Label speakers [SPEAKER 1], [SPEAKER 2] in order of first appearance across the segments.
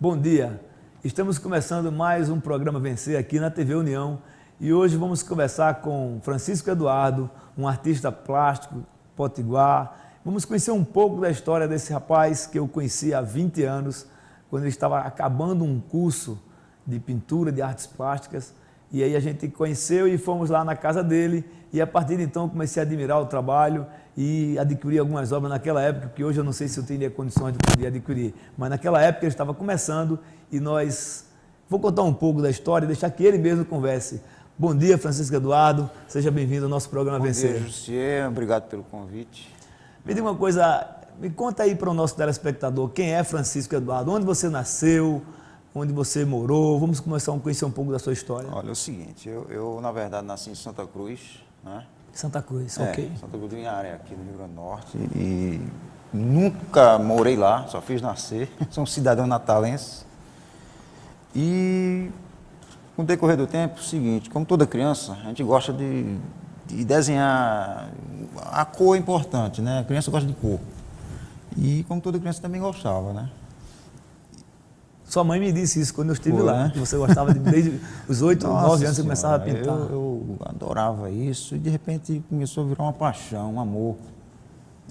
[SPEAKER 1] Bom dia, estamos começando mais um programa Vencer aqui na TV União e hoje vamos conversar com Francisco Eduardo, um artista plástico potiguar. Vamos conhecer um pouco da história desse rapaz que eu conheci há 20 anos, quando ele estava acabando um curso de pintura de artes plásticas. E aí a gente conheceu e fomos lá na casa dele e a partir de então comecei a admirar o trabalho e adquirir algumas obras naquela época, que hoje eu não sei se eu teria condições de poder adquirir, mas naquela época ele estava começando e vou contar um pouco da história e deixar que ele mesmo converse. Bom dia, Francisco Eduardo, seja bem-vindo ao nosso programa Vencer.
[SPEAKER 2] Bom dia, Jussier, obrigado pelo convite.
[SPEAKER 1] Me diga uma coisa, me conta aí para o nosso telespectador, quem é Francisco Eduardo, onde você nasceu, onde você morou, vamos começar a conhecer um pouco da sua história.
[SPEAKER 2] Olha, é o seguinte, eu na verdade nasci em Santa Cruz, né?
[SPEAKER 1] Santa Cruz, ok.
[SPEAKER 2] Santa Cruz do Inharé, aqui no Rio Grande do Norte, e nunca morei lá, só fiz nascer, sou um cidadão natalense. E com o decorrer do tempo, é o seguinte, como toda criança, a gente gosta de desenhar, a cor é importante, né? A criança gosta de cor. E como toda criança também gostava, né?
[SPEAKER 1] Sua mãe me disse isso quando eu estive lá,
[SPEAKER 2] né?
[SPEAKER 1] que você gostava desde os 8, 9 anos você começava a pintar.
[SPEAKER 2] Eu adorava isso e de repente começou a virar uma paixão, um amor.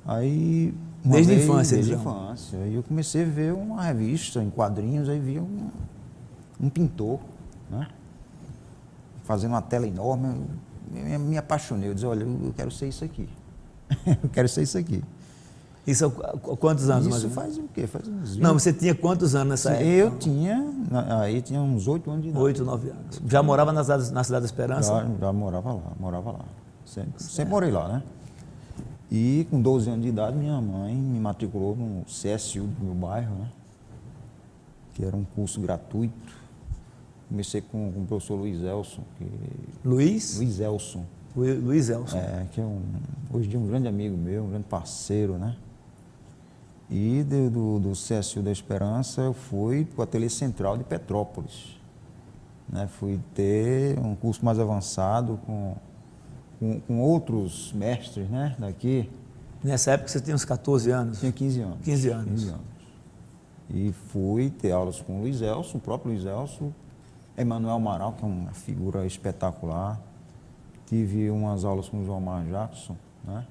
[SPEAKER 2] Aí,
[SPEAKER 1] desde a infância,
[SPEAKER 2] desde a infância. Aí eu comecei a ver uma revista em quadrinhos, aí via um pintor, né? Fazendo uma tela enorme. Eu me apaixonei, eu disse, olha, eu quero ser isso aqui. Eu quero ser isso aqui.
[SPEAKER 1] Isso há quantos anos?
[SPEAKER 2] Isso faz o quê? Faz uns 20.
[SPEAKER 1] Não, você tinha quantos anos nessa época?
[SPEAKER 2] Eu tinha uns 8 anos de idade.
[SPEAKER 1] 8, 9 anos. Já morava na Cidade da Esperança?
[SPEAKER 2] Já morava lá. Sempre morei lá, né? E com 12 anos de idade, minha mãe me matriculou no CSU do meu bairro, né? Que era um curso gratuito. Comecei com o professor Luiz Elson.
[SPEAKER 1] Luiz?
[SPEAKER 2] Luiz Elson.
[SPEAKER 1] Luiz Elson.
[SPEAKER 2] Que é hoje em dia um grande amigo meu, um grande parceiro, né? E do CSU da Esperança eu fui para o Ateliê Central de Petrópolis. Né? Fui ter um curso mais avançado com outros mestres, né, daqui.
[SPEAKER 1] Nessa época você tinha uns 14 anos?
[SPEAKER 2] Tinha 15 anos.
[SPEAKER 1] 15 anos.
[SPEAKER 2] 15 anos. E fui ter aulas com o Luiz Elson, o próprio Luiz Elson, Emanuel Amaral, que é uma figura espetacular. Tive umas aulas com o João Mar Jackson, né,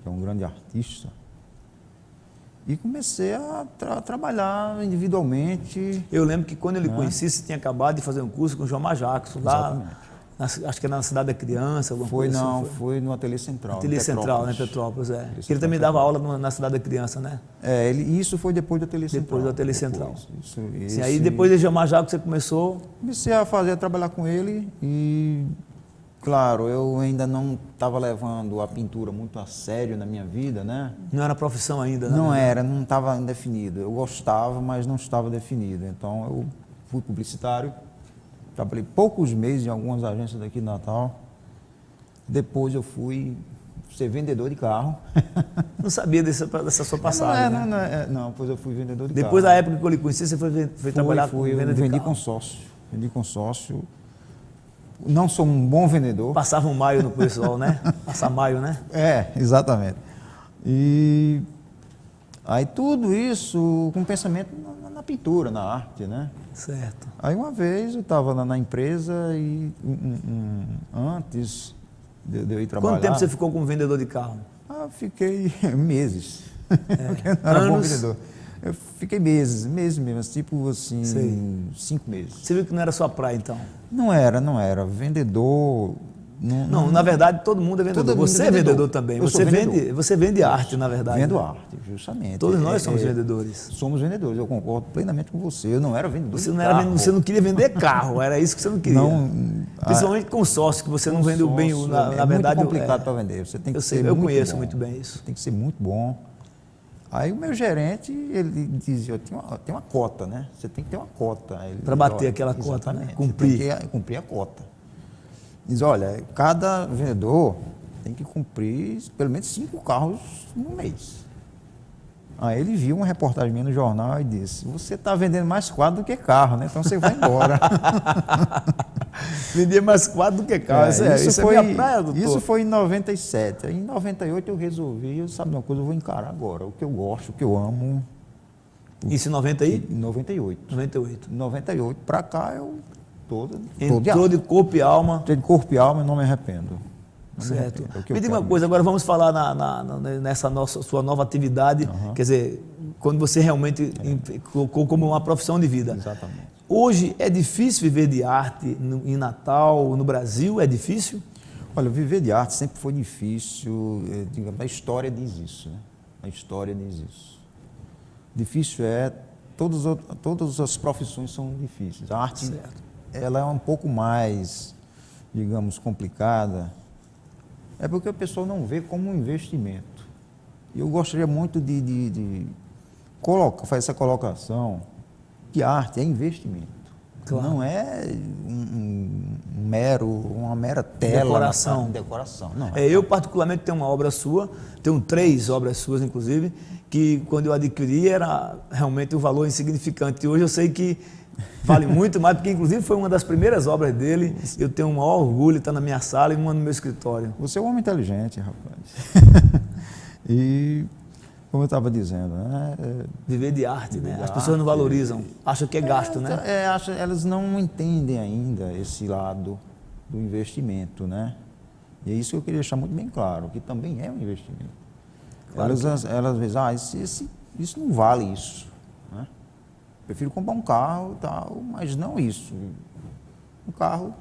[SPEAKER 2] que é um grande artista. E comecei a trabalhar individualmente.
[SPEAKER 1] Eu lembro que quando eu lhe conheci, você tinha acabado de fazer um curso com o João Mar Jackson, lá, acho que era na Cidade da Criança.
[SPEAKER 2] Foi no Ateliê Central.
[SPEAKER 1] Ateliê Central, né, Petrópolis, Ele também dava aula na Cidade da Criança, né?
[SPEAKER 2] Isso foi depois do Ateliê Central.
[SPEAKER 1] Depois do Ateliê Central.
[SPEAKER 2] Sim,
[SPEAKER 1] aí depois de João Mar Jackson você começou?
[SPEAKER 2] Comecei a trabalhar com ele e... Claro, eu ainda não estava levando a pintura muito a sério na minha vida, né?
[SPEAKER 1] Não era profissão ainda, né?
[SPEAKER 2] Não estava definido. Eu gostava, mas não estava definido. Então, eu fui publicitário, trabalhei poucos meses em algumas agências daqui de Natal. Depois eu fui ser vendedor de carro.
[SPEAKER 1] Não sabia dessa sua passagem,
[SPEAKER 2] Não, depois eu fui vendedor de
[SPEAKER 1] carro.
[SPEAKER 2] carro.
[SPEAKER 1] Depois da época que eu lhe conheci, você foi trabalhar com venda de
[SPEAKER 2] vendi
[SPEAKER 1] carro?
[SPEAKER 2] consórcio. Vendi consórcio. Não sou um bom vendedor.
[SPEAKER 1] Passava um maio no pessoal, né? Passar maio, né?
[SPEAKER 2] Exatamente. E aí tudo isso com pensamento na pintura, na arte, né?
[SPEAKER 1] Certo.
[SPEAKER 2] Aí uma vez eu estava na empresa e antes de eu ir trabalhar...
[SPEAKER 1] Quanto tempo você ficou como vendedor de carro?
[SPEAKER 2] Fiquei meses. Porque não era bom vendedor. Eu fiquei meses mesmo, tipo assim, 5 meses.
[SPEAKER 1] Você viu que não era sua praia, então?
[SPEAKER 2] Não era. Vendedor...
[SPEAKER 1] Não, na verdade, todo mundo é vendedor. Você é vendedor também. Você vende arte, na verdade.
[SPEAKER 2] Vendo arte, justamente.
[SPEAKER 1] Todos nós somos vendedores.
[SPEAKER 2] Somos vendedores, eu concordo plenamente com você. Eu não era vendedor de carro.
[SPEAKER 1] Você não queria vender carro, era isso que você não queria. Principalmente consórcio, que você não vendeu bem. Na verdade,
[SPEAKER 2] é muito complicado para vender. Você tem que ser
[SPEAKER 1] eu conheço muito bem isso.
[SPEAKER 2] Tem que ser muito bom. Aí o meu gerente, ele dizia, tem uma cota, né? Você tem que ter uma cota.
[SPEAKER 1] Para bater aquela cota, né? Cumprir.
[SPEAKER 2] Tem que cumprir a cota. Diz, olha, cada vendedor tem que cumprir pelo menos 5 carros no mês. Aí ele viu uma reportagem minha no jornal e disse, você está vendendo mais quadro do que carro, né? Então você vai embora.
[SPEAKER 1] Vendia mais quadro do que carro. Isso foi, é minha praia, doutor.
[SPEAKER 2] Isso foi em 97. Aí em 98 eu resolvi, sabe uma coisa, eu vou encarar agora. O que eu gosto, o que eu amo,
[SPEAKER 1] Isso em 90 aí?
[SPEAKER 2] Em 98.
[SPEAKER 1] 98.
[SPEAKER 2] 98 para cá eu todo
[SPEAKER 1] Entrou de corpo e alma.
[SPEAKER 2] Entrei de corpo e alma e não me arrependo.
[SPEAKER 1] Certo. Me diga uma coisa, agora vamos falar nessa sua nova atividade, quer dizer, quando você realmente colocou como uma profissão de vida.
[SPEAKER 2] Exatamente.
[SPEAKER 1] Hoje é difícil viver de arte em Natal, no Brasil, é difícil?
[SPEAKER 2] Olha, viver de arte sempre foi difícil, digamos, a história diz isso, né? A história diz isso. Difícil todas as profissões são difíceis. A arte, ela é um pouco mais, digamos, complicada. É porque a pessoa não vê como um investimento. E eu gostaria muito de fazer essa colocação que a arte é investimento. Claro. Não é uma mera tela. Decoração. Não,
[SPEAKER 1] eu, particularmente, tenho uma obra sua, tenho 3 obras suas, inclusive, que quando eu adquiri era realmente um valor insignificante. E hoje eu sei que vale muito mais, porque inclusive foi uma das primeiras obras dele. Eu tenho um maior orgulho, está na minha sala e uma no meu escritório.
[SPEAKER 2] Você é um homem inteligente, rapaz. E, como eu estava dizendo, né?
[SPEAKER 1] Viver de arte, né? As pessoas não valorizam, acham que é gasto, né?
[SPEAKER 2] Elas não entendem ainda esse lado do investimento, né? E é isso que eu queria deixar muito bem claro, que também é um investimento. Claro elas dizem, isso não vale isso. Prefiro comprar um carro e tal, mas não isso. O carro,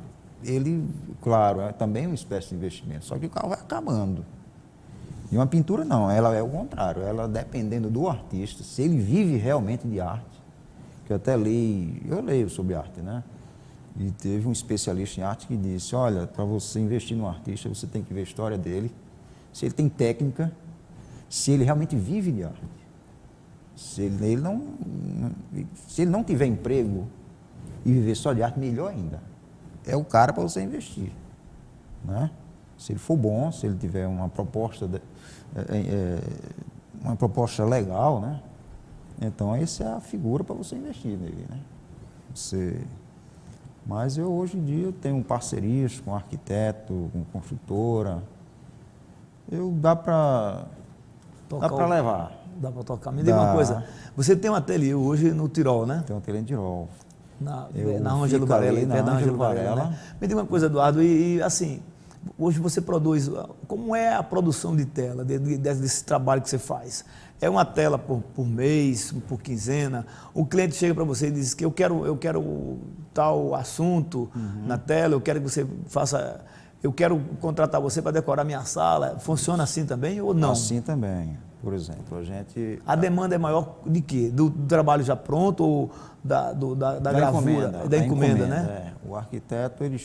[SPEAKER 2] ele, claro, é também uma espécie de investimento, só que o carro vai acabando. E uma pintura não, ela é o contrário, ela dependendo do artista, se ele vive realmente de arte, que eu até leio sobre arte, né? E teve um especialista em arte que disse, olha, para você investir no artista, você tem que ver a história dele, se ele tem técnica, se ele realmente vive de arte. Se ele não tiver emprego e viver só de arte, melhor ainda. É o cara para você investir, né? Se ele for bom, se ele tiver uma proposta legal, né? Então essa é a figura para você investir nele, né? Mas eu hoje em dia eu tenho parcerias com arquiteto, com construtora. Dá para levar.
[SPEAKER 1] Dá para tocar. Me diga uma coisa, você tem um ateliê hoje no Tirol, né?
[SPEAKER 2] Tem um ateliê no Tirol.
[SPEAKER 1] Na Ângelo Varela, perto da Ângelo Varela. Né? Me diga uma coisa, Eduardo, e assim, hoje você produz, como é a produção de tela, desse trabalho que você faz? É uma tela por mês, por quinzena? O cliente chega para você e diz que eu quero tal assunto na tela, eu quero que você faça... Eu quero contratar você para decorar minha sala. Funciona assim também ou não?
[SPEAKER 2] Assim também. Por exemplo,
[SPEAKER 1] a demanda é maior de quê? Do trabalho já pronto ou da gravura? Da encomenda, né?
[SPEAKER 2] O arquiteto, ele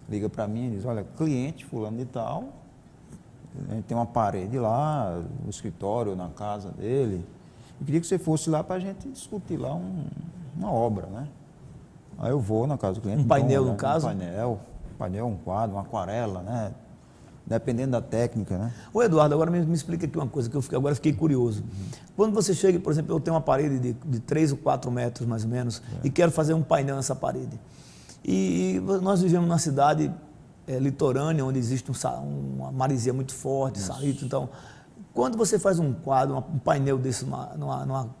[SPEAKER 2] liga para mim e diz, olha, cliente fulano de tal, a gente tem uma parede lá, no escritório, na casa dele, eu queria que você fosse lá para a gente discutir lá uma obra, né? Aí eu vou na casa do cliente.
[SPEAKER 1] Um painel, no caso?
[SPEAKER 2] Um painel, um quadro, uma aquarela, né? Dependendo da técnica, né?
[SPEAKER 1] Ô Eduardo, agora me explica aqui uma coisa que agora fiquei curioso. Quando você chega, por exemplo, eu tenho uma parede de 3 ou 4 metros mais ou menos e quero fazer um painel nessa parede. E nós vivemos numa cidade litorânea, onde existe uma maresia muito forte, salito. Então, quando você faz um quadro, um painel desse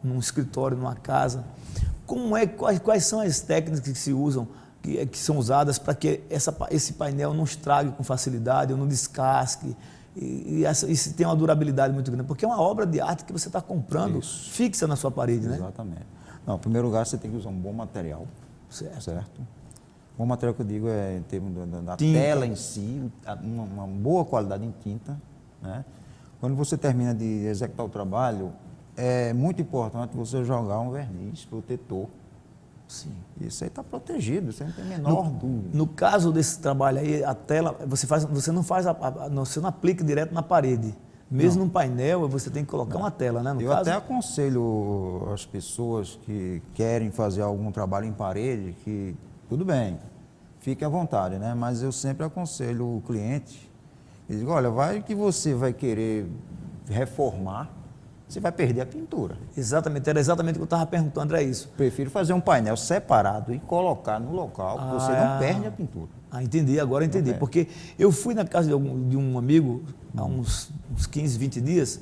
[SPEAKER 1] num escritório, numa casa, quais são as técnicas que se usam, que são usadas para que esse painel não estrague com facilidade, ou não descasque, e tem uma durabilidade muito grande, porque é uma obra de arte que você está comprando fixa na sua parede, né?
[SPEAKER 2] Exatamente. Não, em primeiro lugar, você tem que usar um bom material. Certo? Bom material que eu digo é em termos da tela em si, uma boa qualidade em tinta, né? Quando você termina de executar o trabalho, é muito importante você jogar um verniz protetor.
[SPEAKER 1] Sim.
[SPEAKER 2] Isso aí está protegido, você não tem a menor dúvida.
[SPEAKER 1] No caso desse trabalho aí, a tela, você não aplica direto na parede. Mesmo num painel, você tem que colocar uma tela, né?
[SPEAKER 2] Eu até aconselho as pessoas que querem fazer algum trabalho em parede, que tudo bem, fique à vontade, né? Mas eu sempre aconselho o cliente, e digo, olha, vai que você vai querer reformar, você vai perder a pintura.
[SPEAKER 1] Exatamente, era exatamente o que eu estava perguntando, é isso.
[SPEAKER 2] Prefiro fazer um painel separado e colocar no local, porque você não perde a pintura.
[SPEAKER 1] Entendi, agora entendi. Porque eu fui na casa de um amigo há uns 15, 20 dias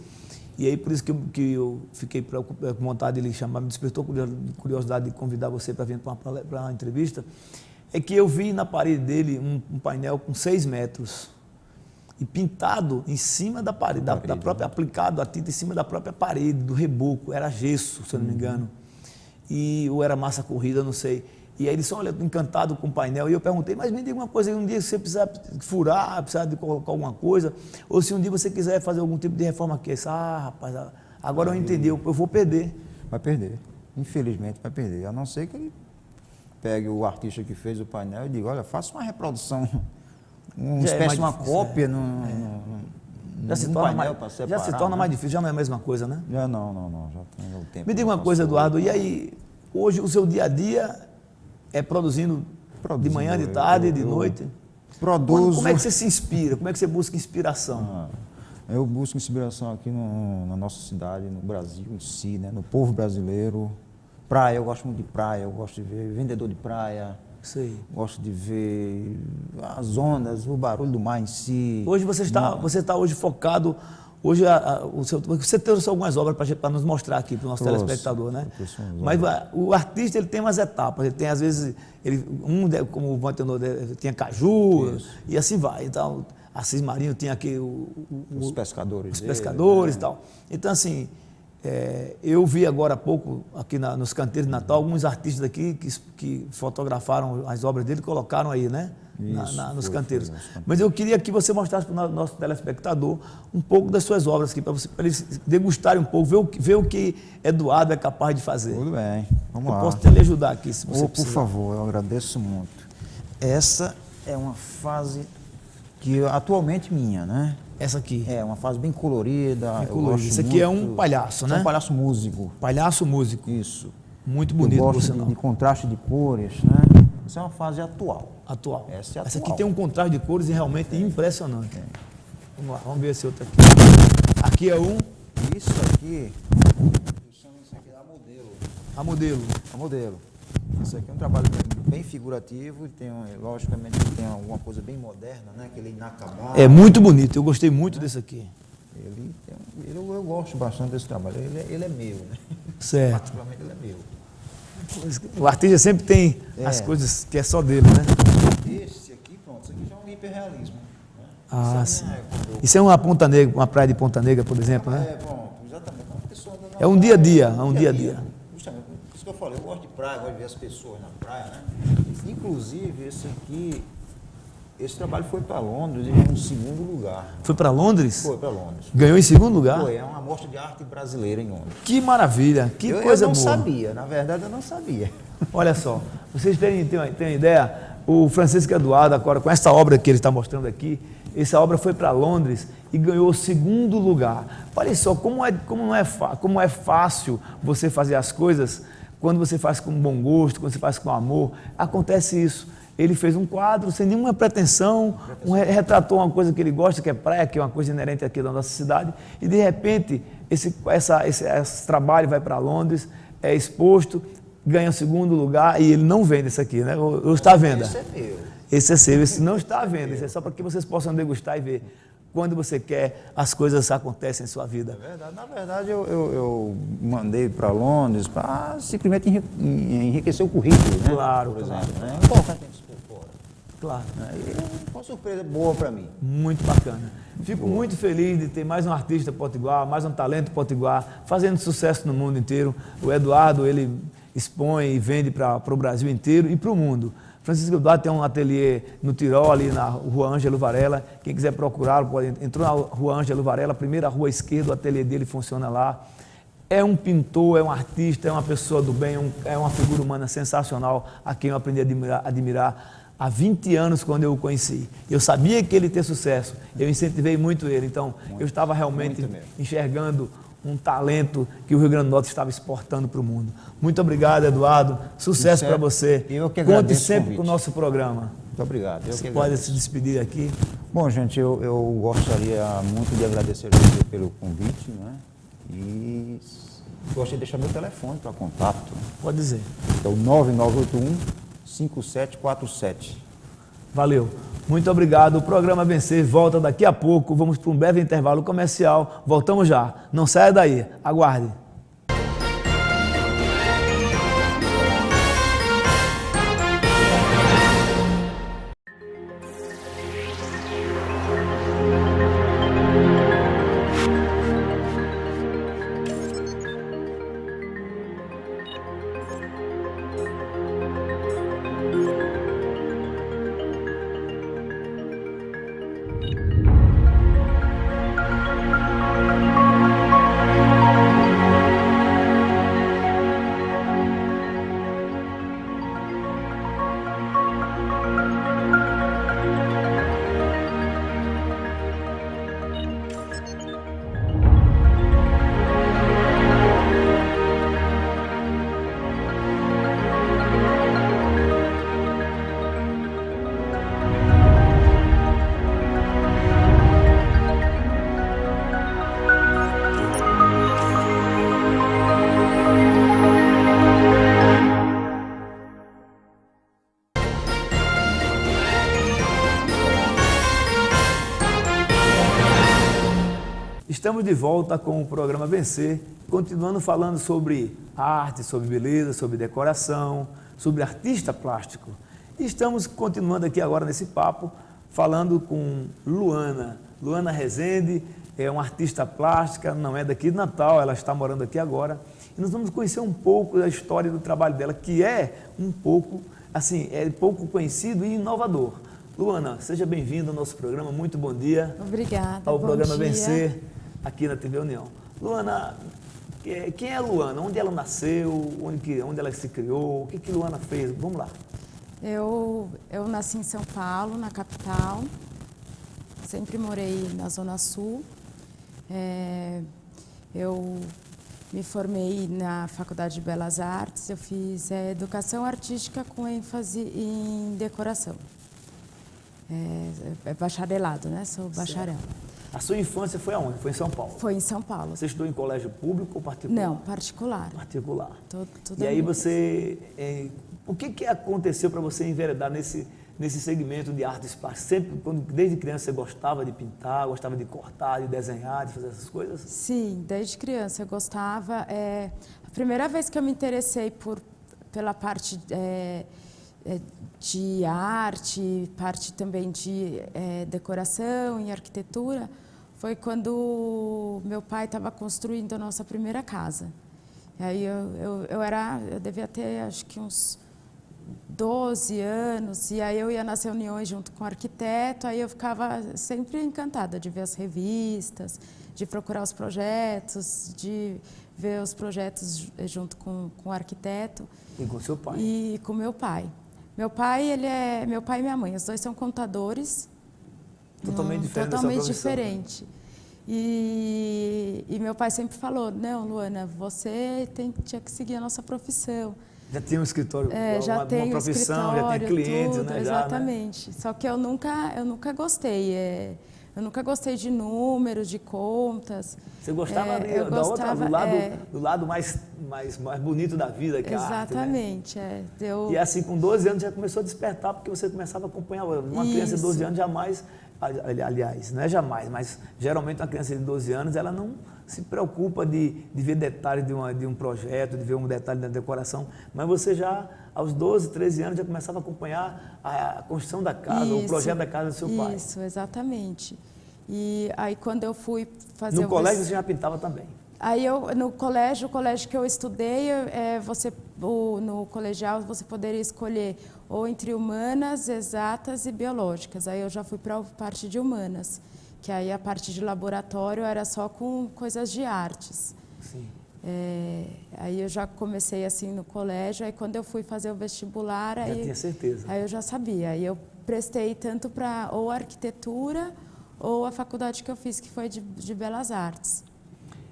[SPEAKER 1] E aí, por isso que eu fiquei com vontade de lhe chamar, me despertou curiosidade de convidar você para vir para uma entrevista, é que eu vi na parede dele um painel com 6 metros e pintado em cima da parede, da própria, aplicado a tinta em cima da própria parede, do reboco, era gesso, se eu não me engano, ou era massa corrida, não sei. E aí ele só olha encantado com o painel, e eu perguntei, mas me diga uma coisa, um dia você precisar furar, precisar de colocar alguma coisa, ou se um dia você quiser fazer algum tipo de reforma aqui, rapaz, agora eu entendi, eu vou perder.
[SPEAKER 2] Vai perder, infelizmente vai perder, a não ser que ele pegue o artista que fez o painel e diga, olha, faça uma reprodução, uma espécie de uma cópia
[SPEAKER 1] já se torna mais difícil, já não é a mesma coisa, né?
[SPEAKER 2] Já não, já tem o tempo.
[SPEAKER 1] Me diga uma coisa, Eduardo, e aí, hoje o seu dia a dia é produzindo de manhã, de tarde, de noite?
[SPEAKER 2] Produzo.
[SPEAKER 1] Como é que você se inspira? Como é que você busca inspiração?
[SPEAKER 2] Eu busco inspiração aqui na nossa cidade, no Brasil em si, né? No povo brasileiro. Praia, eu gosto muito de praia, eu gosto de ver vendedor de praia.
[SPEAKER 1] Sei.
[SPEAKER 2] Gosto de ver as ondas, o barulho do mar em si.
[SPEAKER 1] Hoje você está hoje focado. Hoje você trouxe algumas obras para nos mostrar aqui para o nosso telespectador, né? Mas o artista ele tem umas etapas. Ele tem às vezes como o Vantenor tinha caju. Isso. E assim vai. Então Assis Marinho tinha aqui
[SPEAKER 2] os pescadores.
[SPEAKER 1] Os pescadores e tal. Então assim, eu vi agora há pouco aqui nos canteiros de Natal alguns artistas daqui que fotografaram as obras dele e colocaram aí, né? Nos canteiros. Mas eu queria que você mostrasse para o nosso telespectador um pouco das suas obras aqui, para eles degustarem um pouco, ver o que Eduardo é capaz de fazer.
[SPEAKER 2] Tudo bem, vamos lá.
[SPEAKER 1] Eu posso até lhe ajudar aqui, se você
[SPEAKER 2] precisar. Por favor, eu agradeço muito. Essa é uma fase que atualmente minha, né?
[SPEAKER 1] Essa aqui.
[SPEAKER 2] É uma fase bem colorida.
[SPEAKER 1] Esse aqui é um palhaço, né?
[SPEAKER 2] É um palhaço músico.
[SPEAKER 1] Palhaço músico.
[SPEAKER 2] Isso.
[SPEAKER 1] Muito bonito.
[SPEAKER 2] Eu gosto de contraste de cores, né? Essa é uma fase atual.
[SPEAKER 1] Essa aqui tem um contraste de cores realmente impressionante. Vamos lá, vamos ver esse outro aqui. Aqui é
[SPEAKER 2] Isso aqui, eu chamo isso aqui da modelo.
[SPEAKER 1] A modelo.
[SPEAKER 2] A modelo. Isso aqui é um trabalho bem figurativo, logicamente tem alguma coisa bem moderna, né? Aquele inacabado.
[SPEAKER 1] É muito bonito, eu gostei muito desse aqui.
[SPEAKER 2] Eu gosto bastante desse trabalho, ele é meu, né?
[SPEAKER 1] Certo.
[SPEAKER 2] Particularmente ele é meu.
[SPEAKER 1] O artista sempre tem as coisas que é só dele, né?
[SPEAKER 2] Esse aqui, pronto, isso aqui já é um hiperrealismo. Né?
[SPEAKER 1] Sim. Isso é uma Ponta Negra, uma praia de Ponta Negra, por exemplo, né?
[SPEAKER 2] Pronto, exatamente. Uma pessoa
[SPEAKER 1] é um dia a dia, é um dia a dia.
[SPEAKER 2] Justamente, por isso que eu falei, eu gosto de praia, gosto de ver as pessoas na praia, né? Inclusive, esse trabalho foi para Londres e ganhou um segundo lugar.
[SPEAKER 1] Foi para Londres?
[SPEAKER 2] Foi para Londres.
[SPEAKER 1] Ganhou em segundo lugar?
[SPEAKER 2] Foi, é uma mostra de arte brasileira em Londres.
[SPEAKER 1] Que maravilha, que coisa boa.
[SPEAKER 2] Eu não sabia, na verdade eu não sabia.
[SPEAKER 1] Olha só, vocês têm uma ideia, o Francisco Eduardo, agora com essa obra que ele está mostrando aqui, essa obra foi para Londres e ganhou o segundo lugar. Olha só, como é fácil você fazer as coisas quando você faz com bom gosto, quando você faz com amor, acontece isso. Ele fez um quadro sem nenhuma pretensão, retratou uma coisa que ele gosta, que é praia, que é uma coisa inerente aqui da nossa cidade, e de repente esse trabalho vai para Londres, é exposto, ganha o segundo lugar e ele não vende isso aqui, né? Ou está à venda?
[SPEAKER 2] Esse é meu.
[SPEAKER 1] Esse é seu, esse não está à venda, esse é só para que vocês possam degustar e ver. Quando você quer, as coisas acontecem em sua vida.
[SPEAKER 2] É verdade. Na verdade, eu mandei para Londres para simplesmente enriquecer o currículo, né?
[SPEAKER 1] Claro,
[SPEAKER 2] por exemplo.
[SPEAKER 1] Claro.
[SPEAKER 2] Né? Importante isso por fora.
[SPEAKER 1] Claro.
[SPEAKER 2] E uma surpresa boa para mim.
[SPEAKER 1] Muito bacana. Fico muito feliz de ter mais um artista potiguar, mais um talento potiguar, fazendo sucesso no mundo inteiro. O Eduardo, ele expõe e vende para o Brasil inteiro e para o mundo. Francisco Eduardo tem um ateliê no Tirol, ali na Rua Ângelo Varela. Quem quiser procurá-lo, entrou na Rua Ângelo Varela, primeira rua esquerda, o ateliê dele funciona lá. É um pintor, é um artista, é uma pessoa do bem, é uma figura humana sensacional, a quem eu aprendi a admirar há 20 anos quando eu o conheci. Eu sabia que ele ia ter sucesso, eu incentivei muito ele, então eu estava realmente enxergando um talento que o Rio Grande do Norte estava exportando para o mundo. Muito obrigado, Eduardo. Sucesso para você.
[SPEAKER 2] Eu que
[SPEAKER 1] Conte sempre com o nosso programa.
[SPEAKER 2] Muito obrigado.
[SPEAKER 1] Você pode se despedir aqui.
[SPEAKER 2] Bom, gente, eu gostaria muito de agradecer a você pelo convite, né? E gostaria de deixar meu telefone para contato.
[SPEAKER 1] Pode dizer.
[SPEAKER 2] É o 9981-5747.
[SPEAKER 1] Valeu. Muito obrigado. O programa Vencer volta daqui a pouco. Vamos para um breve intervalo comercial. Voltamos já. Não saia daí. Aguarde. Estamos de volta com o programa Vencer, continuando falando sobre arte, sobre beleza, sobre decoração, sobre artista plástico. E estamos continuando aqui agora nesse papo, falando com Luana. Luana Rezende é uma artista plástica, não é daqui de Natal, ela está morando aqui agora. E nós vamos conhecer um pouco da história do trabalho dela, que é um pouco, assim, é pouco conhecido e inovador. Luana, seja bem-vinda ao nosso programa, muito bom dia.
[SPEAKER 3] Obrigada,
[SPEAKER 1] ao
[SPEAKER 3] bom
[SPEAKER 1] programa
[SPEAKER 3] dia.
[SPEAKER 1] Vencer, aqui na TV União. Luana, quem é a Luana? Onde ela nasceu? Onde ela se criou? O que Luana fez? Vamos lá.
[SPEAKER 3] Eu nasci em São Paulo, na capital. Sempre morei na Zona Sul. Eu me formei na Faculdade de Belas Artes. Eu fiz educação artística com ênfase em decoração. Bacharelado, né? Sou bacharel.
[SPEAKER 1] A sua infância foi aonde? Foi em São Paulo?
[SPEAKER 3] Foi em São Paulo.
[SPEAKER 1] Você estudou em colégio público ou particular?
[SPEAKER 3] Não, particular.
[SPEAKER 1] Particular.
[SPEAKER 3] Tudo
[SPEAKER 1] E aí você... o que aconteceu para você enveredar nesse segmento de artes plásticas? Sempre, desde criança, você gostava de pintar, gostava de cortar, de desenhar, de fazer essas coisas?
[SPEAKER 3] Sim, desde criança eu gostava. A primeira vez que eu me interessei pela parte de arte, parte também de decoração e arquitetura, foi quando meu pai estava construindo a nossa primeira casa. E aí eu devia ter acho que uns 12 anos, e aí eu ia nas reuniões junto com o arquiteto, aí eu ficava sempre encantada de ver as revistas, de procurar os projetos, de ver os projetos junto com o arquiteto.
[SPEAKER 1] E com seu pai?
[SPEAKER 3] E com meu pai. Meu pai e minha mãe, os dois são contadores.
[SPEAKER 1] Totalmente diferente.
[SPEAKER 3] Totalmente diferente. E meu pai sempre falou, não, Luana, você tinha que seguir a nossa profissão.
[SPEAKER 1] Já tinha um escritório,
[SPEAKER 3] já tem
[SPEAKER 1] uma profissão, já tinha clientes,
[SPEAKER 3] tudo,
[SPEAKER 1] né?
[SPEAKER 3] Exatamente.
[SPEAKER 1] Já, né?
[SPEAKER 3] Só que eu nunca gostei. Eu nunca gostei de números, de contas.
[SPEAKER 1] Você gostava do lado mais bonito da vida, que é a arte, né?
[SPEAKER 3] Exatamente.
[SPEAKER 1] E assim, com 12 anos já começou a despertar, porque você começava a acompanhar. Uma criança de 12 anos jamais, aliás, não é jamais, mas geralmente uma criança de 12 anos, ela não se preocupa de ver detalhes de um projeto, de ver um detalhe da decoração, mas você já, aos 12, 13 anos, já começava a acompanhar a construção da casa, o projeto da casa do seu pai.
[SPEAKER 3] Isso, exatamente. E aí quando eu fui fazer...
[SPEAKER 1] No colégio você já pintava também?
[SPEAKER 3] Aí no colégio, o colégio que eu estudei, no colegial você poderia escolher ou entre humanas, exatas e biológicas. Aí eu já fui para a parte de humanas, que aí a parte de laboratório era só com coisas de artes.
[SPEAKER 1] Sim.
[SPEAKER 3] Aí eu já comecei assim no colégio, aí quando eu fui fazer o vestibular...
[SPEAKER 1] Já tinha certeza.
[SPEAKER 3] Aí eu já sabia, aí eu prestei tanto para ou arquitetura ou a faculdade que eu fiz, que foi de Belas Artes.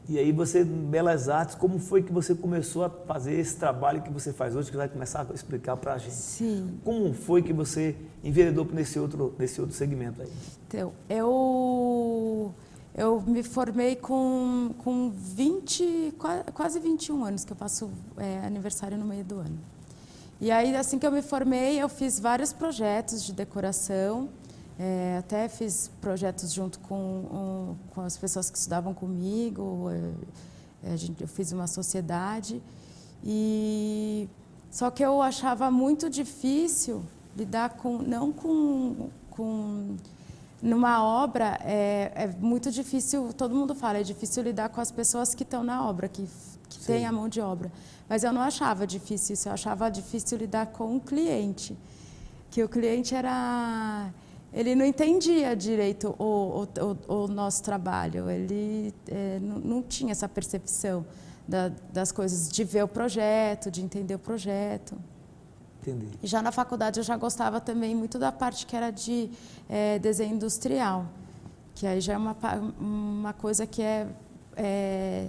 [SPEAKER 1] E aí você, Belas Artes, como foi que você começou a fazer esse trabalho que você faz hoje, que vai começar a explicar para a gente?
[SPEAKER 3] Sim.
[SPEAKER 1] Como foi que você enveredou nesse outro segmento aí?
[SPEAKER 3] Então, eu me formei com 20, quase 21 anos, que eu faço aniversário no meio do ano. E aí, assim que eu me formei, eu fiz vários projetos de decoração, até fiz projetos junto com as pessoas que estudavam comigo, eu fiz uma sociedade, só que eu achava muito difícil lidar numa obra, é muito difícil, todo mundo fala, é difícil lidar com as pessoas que estão na obra, que têm a mão de obra. Mas eu não achava difícil isso, eu achava difícil lidar com o cliente. Que o cliente ele não entendia direito o nosso trabalho, ele não tinha essa percepção das coisas, de ver o projeto, de entender o projeto.
[SPEAKER 1] Entendi.
[SPEAKER 3] E já na faculdade eu já gostava também muito da parte que era de desenho industrial, que aí já é uma coisa que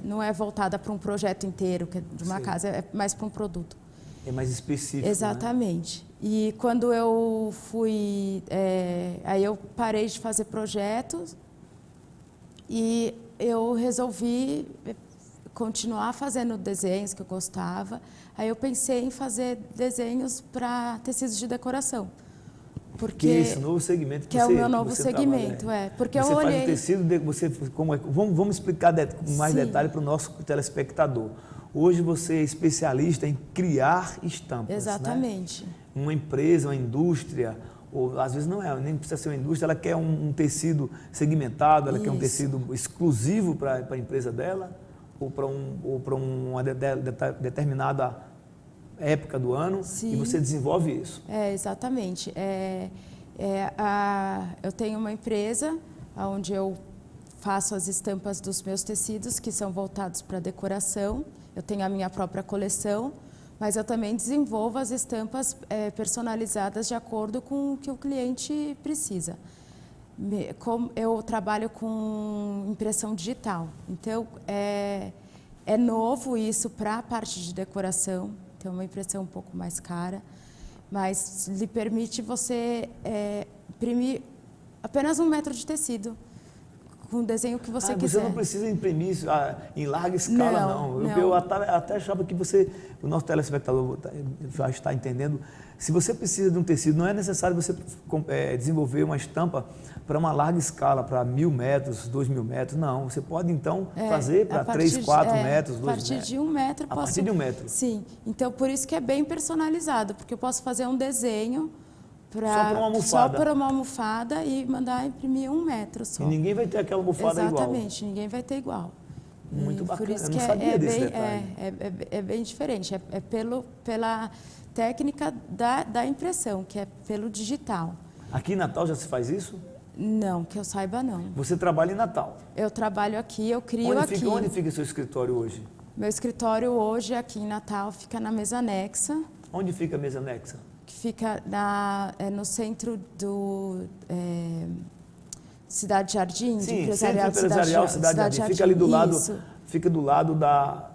[SPEAKER 3] não é voltada para um projeto inteiro, que é de uma casa, é mais para um produto.
[SPEAKER 1] É mais específico,
[SPEAKER 3] exatamente. Né? E quando eu fui... aí eu parei de fazer projetos e eu resolvi continuar fazendo desenhos que eu gostava. Aí eu pensei em fazer desenhos para tecidos de decoração. Porque
[SPEAKER 1] que é esse novo segmento
[SPEAKER 3] que é o meu novo segmento, porque
[SPEAKER 1] você
[SPEAKER 3] eu olhei...
[SPEAKER 1] faz um tecido, vamos explicar com mais detalhe para o nosso telespectador. Hoje você é especialista em criar estampas.
[SPEAKER 3] Exatamente.
[SPEAKER 1] Né? Uma empresa, uma indústria, ou às vezes não nem precisa ser uma indústria, ela quer um tecido segmentado, ela quer um tecido exclusivo para a empresa dela, ou para uma determinada época do ano. Sim. E você desenvolve isso.
[SPEAKER 3] Exatamente. Eu tenho uma empresa onde eu faço as estampas dos meus tecidos, que são voltados para decoração. Eu tenho a minha própria coleção, mas eu também desenvolvo as estampas personalizadas de acordo com o que o cliente precisa. Eu trabalho com impressão digital, então é novo isso para a parte de decoração. Tem uma impressão um pouco mais cara, mas lhe permite você imprimir apenas 1 metro de tecido, com o desenho que você quiser.
[SPEAKER 1] Você não precisa imprimir isso em larga escala, não. Eu até achava que o nosso telespectador já está entendendo. Se você precisa de um tecido, não é necessário você desenvolver uma estampa para uma larga escala, para 1.000 metros, 2.000 metros. Não, você pode então fazer para 3, 4 metros, 2 metros.
[SPEAKER 3] A partir de 1 metro.
[SPEAKER 1] A partir de 1 metro.
[SPEAKER 3] Sim, então por isso que é bem personalizado, porque eu posso fazer um desenho
[SPEAKER 1] só
[SPEAKER 3] para uma almofada e mandar imprimir 1 metro só.
[SPEAKER 1] E ninguém vai ter aquela almofada igual.
[SPEAKER 3] Exatamente, ninguém vai ter igual.
[SPEAKER 1] Muito bacana,
[SPEAKER 3] por isso
[SPEAKER 1] eu
[SPEAKER 3] que
[SPEAKER 1] não sabia desse detalhe.
[SPEAKER 3] É bem diferente, pela técnica da impressão, que é pelo digital.
[SPEAKER 1] Aqui em Natal já se faz isso?
[SPEAKER 3] Não, que eu saiba não.
[SPEAKER 1] Você trabalha em Natal?
[SPEAKER 3] Eu trabalho aqui, eu crio aqui.
[SPEAKER 1] Onde fica o seu escritório hoje?
[SPEAKER 3] Meu escritório hoje, aqui em Natal, fica na Mesa Anexa.
[SPEAKER 1] Onde fica a Mesa Anexa?
[SPEAKER 3] Que fica no centro do Cidade Jardim,
[SPEAKER 1] Sim,
[SPEAKER 3] empresarial,
[SPEAKER 1] Centro Empresarial Cidade Jardim. Fica ali do lado, fica do lado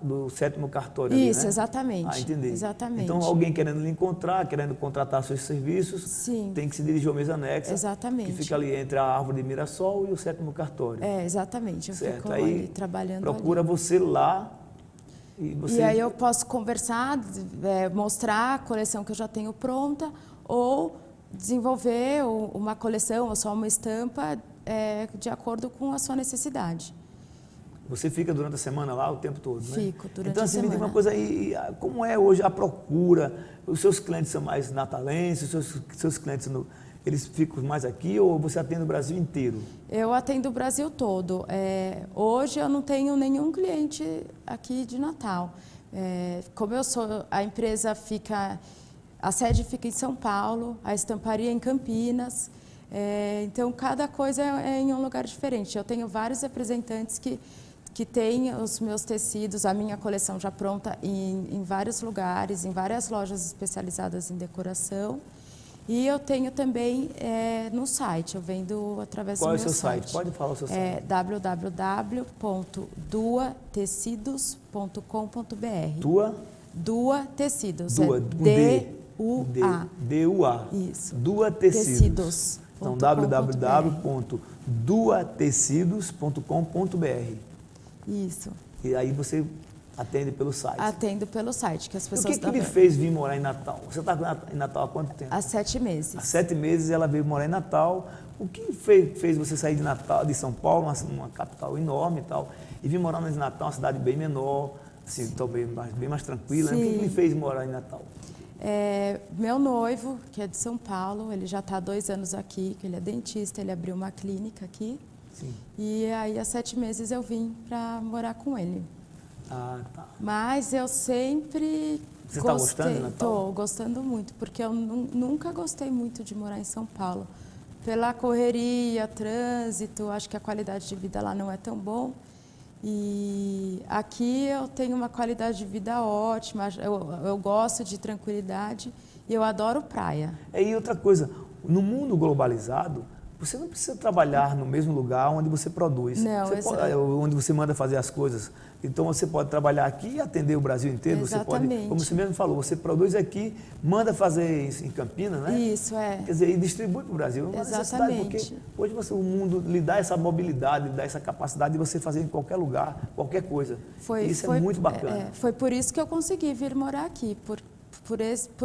[SPEAKER 1] do 7º cartório.
[SPEAKER 3] Isso,
[SPEAKER 1] ali, né?
[SPEAKER 3] exatamente.
[SPEAKER 1] Entendi.
[SPEAKER 3] Exatamente.
[SPEAKER 1] Então, alguém querendo lhe encontrar, querendo contratar seus serviços, tem que se dirigir ao Mesa Anexa.
[SPEAKER 3] Exatamente.
[SPEAKER 1] Que fica ali entre a Árvore de Mirassol e o 7º cartório.
[SPEAKER 3] Exatamente. Eu fico
[SPEAKER 1] aí,
[SPEAKER 3] ali trabalhando
[SPEAKER 1] procura
[SPEAKER 3] ali.
[SPEAKER 1] Você lá.
[SPEAKER 3] E aí eu posso conversar, mostrar a coleção que eu já tenho pronta, ou desenvolver uma coleção ou só uma estampa de acordo com a sua necessidade.
[SPEAKER 1] Você fica durante a semana lá o tempo todo, né?
[SPEAKER 3] Fico durante
[SPEAKER 1] então,
[SPEAKER 3] a semana.
[SPEAKER 1] Então, me diga uma coisa aí, como é hoje a procura? Os seus clientes são mais natalenses, os seus clientes eles ficam mais aqui ou você atende o Brasil inteiro? Eu
[SPEAKER 3] atendo o Brasil todo. Hoje eu não tenho nenhum cliente aqui de Natal. Como eu sou, a sede fica em São Paulo, a estamparia em Campinas. Então cada coisa é em um lugar diferente. Eu tenho vários representantes que têm os meus tecidos, a minha coleção já pronta em vários lugares, em várias lojas especializadas em decoração. E eu tenho também no site, eu vendo através do meu site. Qual é o seu site?
[SPEAKER 1] Pode falar o seu site.
[SPEAKER 3] www.duatecidos.com.br. Dua Tecidos.
[SPEAKER 1] D-U-A. D-U-A.
[SPEAKER 3] Isso.
[SPEAKER 1] Dua Tecidos. Então, www.duatecidos.com.br.
[SPEAKER 3] Isso.
[SPEAKER 1] E aí você Atende pelo site.
[SPEAKER 3] Atendo pelo site, que as pessoas...
[SPEAKER 1] O que lhe fez vir morar em Natal? Você está em Natal há quanto tempo?
[SPEAKER 3] Há 7 meses.
[SPEAKER 1] Há 7 meses ela veio morar em Natal. O que fez você sair de Natal, de São Paulo, uma capital enorme e tal, e vir morar em Natal, uma cidade bem menor, assim, bem mais tranquila? Né? O que lhe fez morar em Natal?
[SPEAKER 3] Meu noivo, que é de São Paulo, ele já está há 2 anos aqui, que ele é dentista, ele abriu uma clínica aqui.
[SPEAKER 1] Sim.
[SPEAKER 3] E aí, há 7 meses eu vim para morar com ele.
[SPEAKER 1] Ah, tá.
[SPEAKER 3] Mas eu sempre
[SPEAKER 1] Você está gostando de Natal?
[SPEAKER 3] Estou gostando muito, porque eu nunca gostei muito de morar em São Paulo. Pela correria, trânsito, acho que a qualidade de vida lá não é tão bom. E aqui eu tenho uma qualidade de vida ótima, eu gosto de tranquilidade e eu adoro praia.
[SPEAKER 1] E outra coisa, no mundo globalizado, você não precisa trabalhar no mesmo lugar onde você produz.
[SPEAKER 3] Não,
[SPEAKER 1] onde você manda fazer as coisas. Então você pode trabalhar aqui e atender o Brasil inteiro.
[SPEAKER 3] Exatamente.
[SPEAKER 1] Você pode, como você mesmo falou, você produz aqui, manda fazer em Campinas, né?
[SPEAKER 3] Isso,
[SPEAKER 1] Quer dizer, e distribui para o Brasil. É uma necessidade, porque hoje o mundo lhe dá essa mobilidade, lhe dá essa capacidade de você fazer em qualquer lugar, qualquer coisa. Isso é muito bacana.
[SPEAKER 3] Foi por isso que eu consegui vir morar aqui, por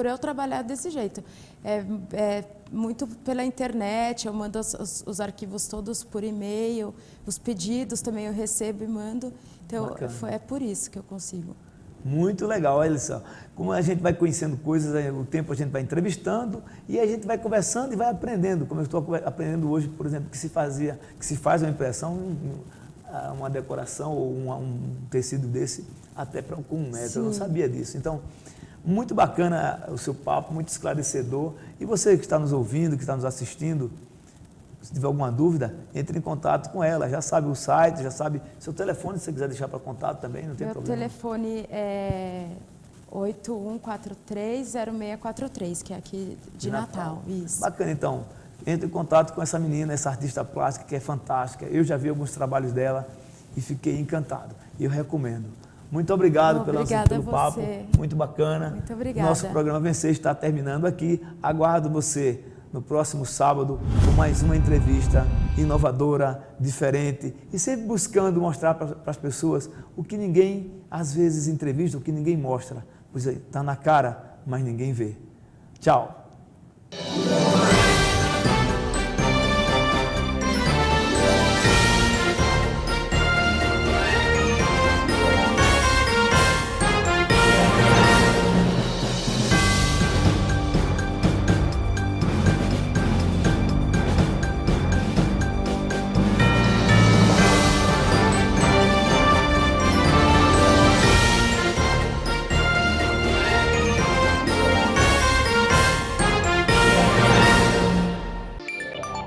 [SPEAKER 3] eu trabalhar desse jeito. Muito pela internet, eu mando os arquivos todos por e-mail, os pedidos também eu recebo e mando. Então, é por isso que eu consigo.
[SPEAKER 1] Muito legal, olha só. Como a gente vai conhecendo coisas, o tempo a gente vai entrevistando e a gente vai conversando e vai aprendendo. Como eu estou aprendendo hoje, por exemplo, que se faz uma impressão, uma decoração ou um tecido desse até com 1 metro. Sim. Eu não sabia disso. Então, muito bacana o seu papo, muito esclarecedor. E você que está nos ouvindo, que está nos assistindo, se tiver alguma dúvida, entre em contato com ela. Já sabe o site, já sabe seu telefone, se você quiser deixar para contato também, não tem problema.
[SPEAKER 3] Meu telefone é 81430643, que é aqui de Natal. Isso.
[SPEAKER 1] Bacana, então. Entre em contato com essa menina, essa artista plástica que é fantástica. Eu já vi alguns trabalhos dela e fiquei encantado. E eu recomendo. Muito obrigado pelo papo, muito bacana.
[SPEAKER 3] Muito obrigada.
[SPEAKER 1] Nosso programa Vencer está terminando aqui. Aguardo você no próximo sábado com mais uma entrevista inovadora, diferente e sempre buscando mostrar para as pessoas o que ninguém às vezes entrevista, o que ninguém mostra. Pois está na cara, mas ninguém vê. Tchau.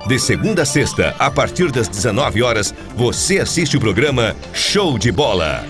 [SPEAKER 4] De segunda a sexta, a partir das 19 horas, você assiste o programa Show de Bola.